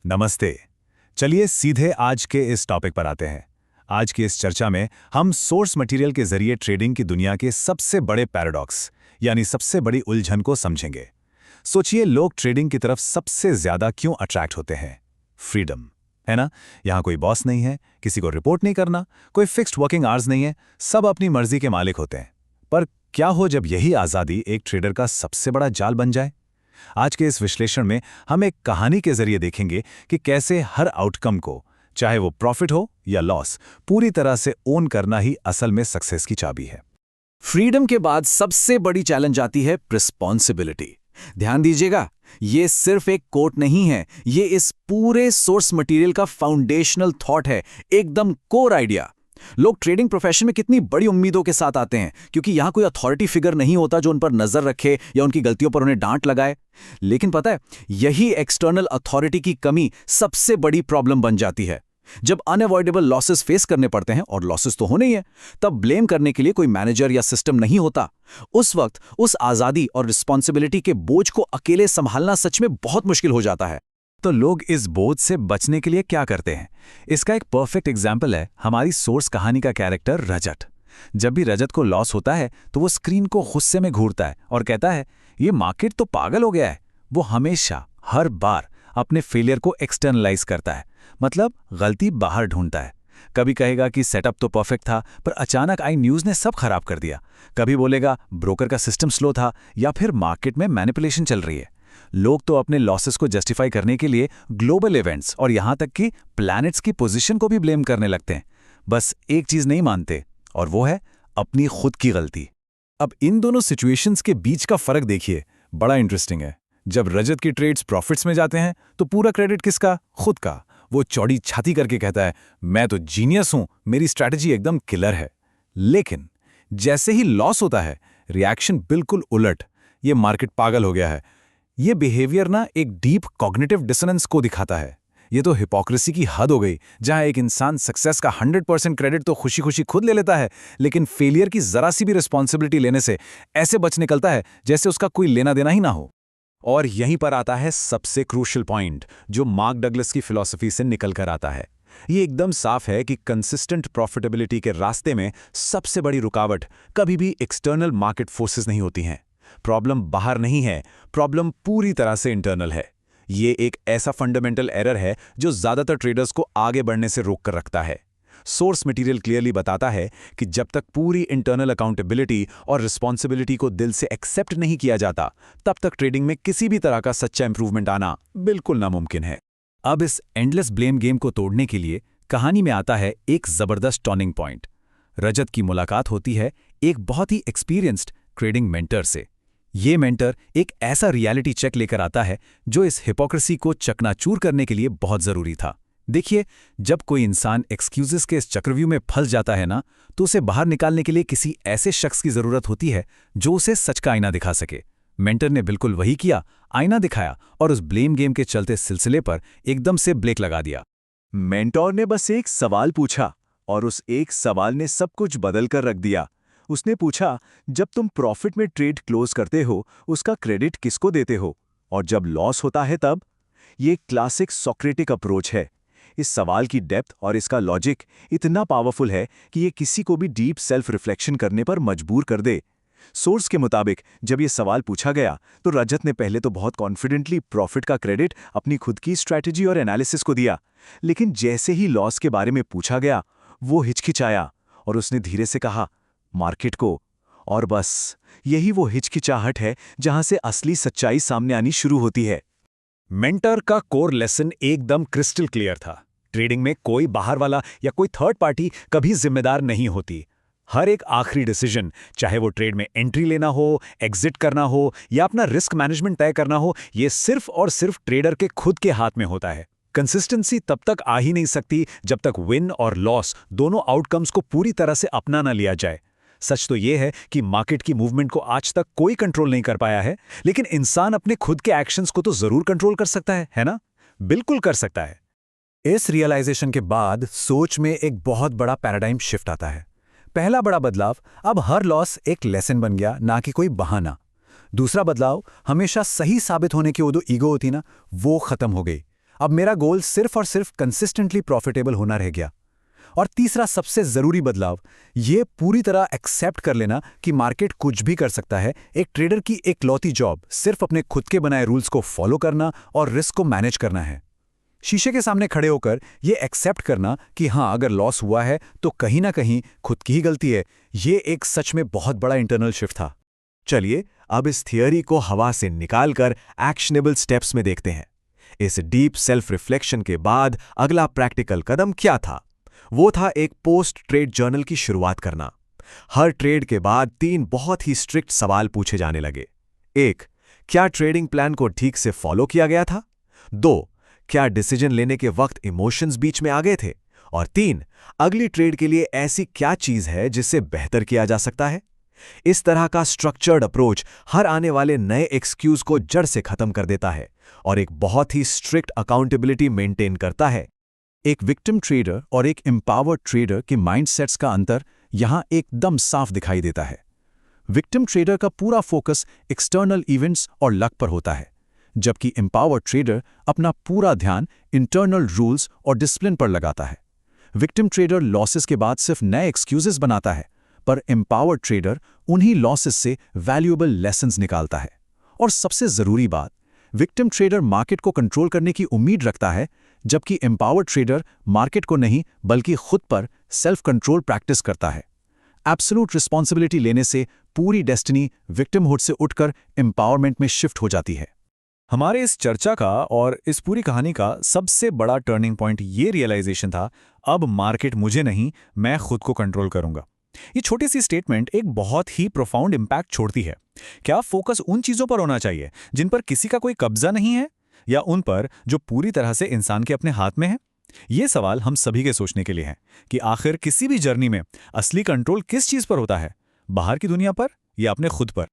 नमस्ते। चलिए सीधे आज के इस टॉपिक पर आते हैं। आज की इस चर्चा में हम सोर्स मटेरियल के जरिए ट्रेडिंग की दुनिया के सबसे बड़े पैराडॉक्स यानी सबसे बड़ी उलझन को समझेंगे। सोचिए, लोग ट्रेडिंग की तरफ सबसे ज्यादा क्यों अट्रैक्ट होते हैं? फ्रीडम, है ना? यहाँ कोई बॉस नहीं है, किसी को रिपोर्ट नहीं करना, कोई फिक्स्ड वर्किंग आवर्स नहीं है, सब अपनी मर्जी के मालिक होते हैं। पर क्या हो जब यही आज़ादी एक ट्रेडर का सबसे बड़ा जाल बन जाए? आज के इस विश्लेषण में हम एक कहानी के जरिए देखेंगे कि कैसे हर आउटकम को, चाहे वो प्रॉफिट हो या लॉस, पूरी तरह से ओन करना ही असल में सक्सेस की चाबी है। फ्रीडम के बाद सबसे बड़ी चैलेंज आती है रिस्पॉन्सिबिलिटी। ध्यान दीजिएगा, ये सिर्फ एक कोट नहीं है, ये इस पूरे सोर्स मटेरियल का फाउंडेशनल थॉट है, एकदम कोर आइडिया। लोग ट्रेडिंग प्रोफेशन में कितनी बड़ी उम्मीदों के साथ आते हैं, क्योंकि यहां कोई अथॉरिटी फिगर नहीं होता जो उन पर नजर रखे या उनकी गलतियों पर उन्हें डांट लगाए। लेकिन पता है, यही एक्सटर्नल अथॉरिटी की कमी सबसे बड़ी प्रॉब्लम बन जाती है। जब अनअवॉइडेबल लॉसेस फेस करने पड़ते हैं, और लॉसेस तो होने ही है, तब ब्लेम करने के लिए कोई मैनेजर या सिस्टम नहीं होता। उस वक्त उस आजादी और रिस्पॉन्सिबिलिटी के बोझ को अकेले संभालना सच में बहुत मुश्किल हो जाता है। तो लोग इस बोझ से बचने के लिए क्या करते हैं? इसका एक परफेक्ट एग्जाम्पल है हमारी सोर्स कहानी का कैरेक्टर रजत। जब भी रजत को लॉस होता है तो वो स्क्रीन को गुस्से में घूरता है और कहता है, ये मार्केट तो पागल हो गया है। वो हमेशा, हर बार अपने फेलियर को एक्सटर्नलाइज करता है, मतलब गलती बाहर ढूंढता है। कभी कहेगा कि सेटअप तो परफेक्ट था, पर अचानक आई न्यूज़ ने सब खराब कर दिया। कभी बोलेगा ब्रोकर का सिस्टम स्लो था, या फिर मार्केट में मैनिपुलेशन चल रही है। लोग तो अपने लॉसेस को जस्टिफाई करने के लिए ग्लोबल इवेंट्स और यहां तक कि प्लैनेट्स की पोजीशन को भी ब्लेम करने लगते हैं। बस एक चीज नहीं मानते, और वो है अपनी खुद की गलती। अब इन दोनों सिचुएशंस के बीच का फर्क देखिए, बड़ा इंटरेस्टिंग है। जब रजत की ट्रेड्स प्रॉफिट्स में जाते हैं तो पूरा क्रेडिट किसका? खुद का। वो चौड़ी छाती करके कहता है, मैं तो जीनियस हूं, मेरी स्ट्रैटेजी एकदम किलर है। लेकिन जैसे ही लॉस होता है, रिएक्शन बिल्कुल उलट। ये मार्केट पागल हो गया है। ये बिहेवियर ना एक डीप कॉग्निटिव डिसोनेंस को दिखाता है। ये तो हिपोक्रेसी की हद हो गई, जहां एक इंसान सक्सेस का 100% क्रेडिट तो खुशी खुशी खुद ले लेता है, लेकिन फेलियर की जरा सी भी रिस्पॉन्सिबिलिटी लेने से ऐसे बच निकलता है जैसे उसका कोई लेना देना ही ना हो। और यहीं पर आता है सबसे क्रूशियल पॉइंट, जो मार्क डगलस की फिलॉसफी से निकल कर आता है। ये एकदम साफ है कि कंसिस्टेंट प्रॉफिटेबिलिटी के रास्ते में सबसे बड़ी रुकावट कभी भी एक्सटर्नल मार्केट फोर्सेस नहीं होती हैं। प्रॉब्लम बाहर नहीं है, प्रॉब्लम पूरी तरह से इंटरनल है। ये एक ऐसा फंडामेंटल एरर है जो ज्यादातर ट्रेडर्स को आगे बढ़ने से रोक कर रखता है। सोर्स मटेरियल क्लियरली बताता है कि जब तक पूरी इंटरनल अकाउंटेबिलिटी और रिस्पॉन्सिबिलिटी को दिल से एक्सेप्ट नहीं किया जाता, तब तक ट्रेडिंग में किसी भी तरह का सच्चा इंप्रूवमेंट आना बिल्कुल नामुमकिन है। अब इस एंडलेस ब्लेम गेम को तोड़ने के लिए कहानी में आता है एक जबरदस्त टर्निंग पॉइंट। रजत की मुलाकात होती है एक बहुत ही एक्सपीरियंस्ड ट्रेडिंग मेंटर से। ये मेंटर एक ऐसा रियलिटी चेक लेकर आता है जो इस हिपोक्रेसी को चकनाचूर करने के लिए बहुत जरूरी था। देखिए, जब कोई इंसान एक्सक्यूजेस के इस चक्रव्यूह में फंस जाता है ना, तो उसे बाहर निकालने के लिए किसी ऐसे शख्स की जरूरत होती है जो उसे सच का आईना दिखा सके। मेंटर ने बिल्कुल वही किया, आईना दिखाया और उस ब्लेम गेम के चलते सिलसिले पर एकदम से ब्रेक लगा दिया। मेंटोर ने बस एक सवाल पूछा, और उस एक सवाल ने सब कुछ बदल कर रख दिया। उसने पूछा, जब तुम प्रॉफिट में ट्रेड क्लोज करते हो, उसका क्रेडिट किसको देते हो? और जब लॉस होता है तब? ये क्लासिक सोक्रेटिक अप्रोच है। इस सवाल की डेप्थ और इसका लॉजिक इतना पावरफुल है कि ये किसी को भी डीप सेल्फ रिफ्लेक्शन करने पर मजबूर कर दे। सोर्स के मुताबिक जब ये सवाल पूछा गया तो रजत ने पहले तो बहुत कॉन्फिडेंटली प्रॉफिट का क्रेडिट अपनी खुद की स्ट्रैटेजी और एनालिसिस को दिया। लेकिन जैसे ही लॉस के बारे में पूछा गया, वो हिचकिचाया और उसने धीरे से कहा, मार्केट को। और बस यही वो हिचकिचाहट है जहां से असली सच्चाई सामने आनी शुरू होती है। मेंटर का कोर लेसन एकदम क्रिस्टल क्लियर था। ट्रेडिंग में कोई बाहर वाला या कोई थर्ड पार्टी कभी जिम्मेदार नहीं होती। हर एक आखिरी डिसीजन, चाहे वो ट्रेड में एंट्री लेना हो, एग्जिट करना हो या अपना रिस्क मैनेजमेंट तय करना हो, ये सिर्फ और सिर्फ ट्रेडर के खुद के हाथ में होता है। कंसिस्टेंसी तब तक आ ही नहीं सकती जब तक विन और लॉस दोनों आउटकम्स को पूरी तरह से अपना ना लिया जाए। सच तो यह है कि मार्केट की मूवमेंट को आज तक कोई कंट्रोल नहीं कर पाया है, लेकिन इंसान अपने खुद के एक्शंस को तो जरूर कंट्रोल कर सकता है ना? बिल्कुल कर सकता है। इस रियलाइजेशन के बाद सोच में एक बहुत बड़ा पैराडाइम शिफ्ट आता है। पहला बड़ा बदलाव, अब हर लॉस एक लेसन बन गया, ना कि कोई बहाना। दूसरा बदलाव, हमेशा सही साबित होने की वो जो ईगो होती ना, वो खत्म हो गई। अब मेरा गोल सिर्फ और सिर्फ कंसिस्टेंटली प्रॉफिटेबल होना रह गया। और तीसरा सबसे ज़रूरी बदलाव, ये पूरी तरह एक्सेप्ट कर लेना कि मार्केट कुछ भी कर सकता है। एक ट्रेडर की एकलौती जॉब सिर्फ अपने खुद के बनाए रूल्स को फॉलो करना और रिस्क को मैनेज करना है। शीशे के सामने खड़े होकर ये एक्सेप्ट करना कि हाँ, अगर लॉस हुआ है तो कहीं ना कहीं खुद की ही गलती है, ये एक सच में बहुत बड़ा इंटरनल शिफ्ट था। चलिए अब इस थियरी को हवा से निकालकर एक्शनेबल स्टेप्स में देखते हैं। इस डीप सेल्फ रिफ्लेक्शन के बाद अगला प्रैक्टिकल कदम क्या था? वो था एक पोस्ट ट्रेड जर्नल की शुरुआत करना। हर ट्रेड के बाद 3 बहुत ही स्ट्रिक्ट सवाल पूछे जाने लगे। 1. क्या ट्रेडिंग प्लान को ठीक से फॉलो किया गया था? 2. क्या डिसीजन लेने के वक्त इमोशंस बीच में आ गए थे? और 3. अगली ट्रेड के लिए ऐसी क्या चीज है जिससे बेहतर किया जा सकता है? इस तरह का स्ट्रक्चर्ड अप्रोच हर आने वाले नए एक्सक्यूज को जड़ से खत्म कर देता है और एक बहुत ही स्ट्रिक्ट अकाउंटेबिलिटी मेंटेन करता है। एक विक्टिम ट्रेडर और एक एम्पावर्ड ट्रेडर के माइंडसेट्स का अंतर यहां एकदम साफ दिखाई देता है। विक्टिम ट्रेडर का पूरा फोकस एक्सटर्नल इवेंट्स और लक पर होता है, जबकि एम्पावर्ड ट्रेडर अपना पूरा ध्यान इंटरनल रूल्स और डिसिप्लिन पर लगाता है। विक्टिम ट्रेडर लॉसेस के बाद सिर्फ नए एक्सक्यूजेस बनाता है, पर एम्पावर्ड ट्रेडर उन्हीं लॉसेस से वैल्यूएबल लेसन्स निकालता है। और सबसे ज़रूरी बात, विक्टिम ट्रेडर मार्केट को कंट्रोल करने की उम्मीद रखता है, जबकि एम्पावर्ड ट्रेडर मार्केट को नहीं बल्कि खुद पर सेल्फ कंट्रोल प्रैक्टिस करता है। एब्सोल्यूट रिस्पॉन्सिबिलिटी लेने से पूरी डेस्टिनी विक्टिमहुड से उठकर एम्पावरमेंट में शिफ्ट हो जाती है। हमारे इस चर्चा का और इस पूरी कहानी का सबसे बड़ा टर्निंग पॉइंट ये रियलाइजेशन था, अब मार्केट मुझे नहीं, मैं खुद को कंट्रोल करूंगा। ये छोटी सी स्टेटमेंट एक बहुत ही प्रोफाउंड इंपैक्ट छोड़ती है। क्या फोकस उन चीजों पर होना चाहिए जिन पर किसी का कोई कब्जा नहीं है, या उन पर जो पूरी तरह से इंसान के अपने हाथ में है? ये सवाल हम सभी के सोचने के लिए है कि आखिर किसी भी जर्नी में असली कंट्रोल किस चीज पर होता है, बाहर की दुनिया पर या अपने खुद पर।